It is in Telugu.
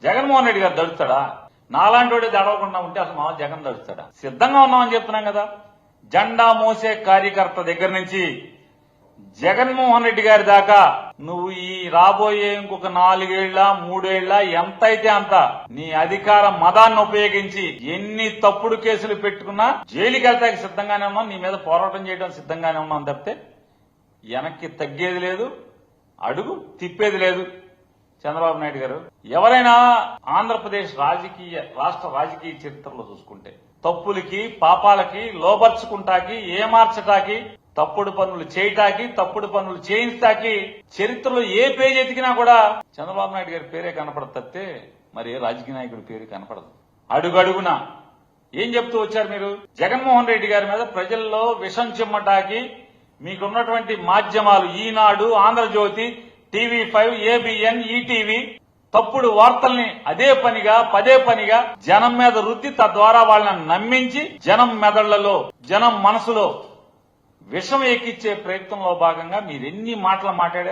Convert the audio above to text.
జగన్మోహన్ రెడ్డి గారు దడుస్తాడా? నాలాంటి వాడే దడవకుండా ఉంటే అసలు మా జగన్ దడుస్తాడా? సిద్ధంగా ఉన్నామని చెప్తున్నాం కదా. జెండా మోసే కార్యకర్త దగ్గర నుంచి జగన్మోహన్ రెడ్డి గారి దాకా నువ్వు ఈ రాబోయే ఇంకొక 4 ఏళ్ల 3 ఏళ్ల ఎంతైతే అంత నీ అధికార మదాన్ని ఉపయోగించి ఎన్ని తప్పుడు కేసులు పెట్టుకున్నా జైలుకి వెళ్తాకి సిద్ధంగానే ఉన్నాం. నీ మీద పోరాటం చేయడం సిద్ధంగానే ఉన్నాం తప్పితే వెనక్కి తగ్గేది లేదు, అడుగు తిప్పేది లేదు. చంద్రబాబు నాయుడు గారు, ఎవరైనా ఆంధ్రప్రదేశ్ రాష్ట్ర రాజకీయ చరిత్రలో చూసుకుంటే తప్పులకి పాపాలకి లోబర్చుకుంటాకి ఏమార్చటాకి తప్పుడు పనులు చేయటాకి తప్పుడు పనులు చేయించటాకి చరిత్రలో ఏ పేజీ ఎతికినా కూడా చంద్రబాబు నాయుడు గారి పేరే కనపడదు తప్పితే మరి ఏ రాజకీయ నాయకుడి పేరు కనపడదు. అడుగడుగున ఏం చెప్తూ వచ్చారు మీరు? జగన్మోహన్ రెడ్డి గారి మీద ప్రజల్లో విషం చిమ్మటాకి మీకున్నటువంటి మాధ్యమాలు ఈనాడు, ఆంధ్రజ్యోతి, TV5, ABN, ఈటీవీ తప్పుడు వార్తల్ని అదే పనిగా పదే పనిగా జనం మీద రుద్ది తద్వారా వాళ్ళని నమ్మించి జనం మెదళ్లలో జనం మనసులో విషం ఎక్కిచ్చే ప్రయత్నంలో భాగంగా మీరెన్ని మాటలు మాట్లాడారు.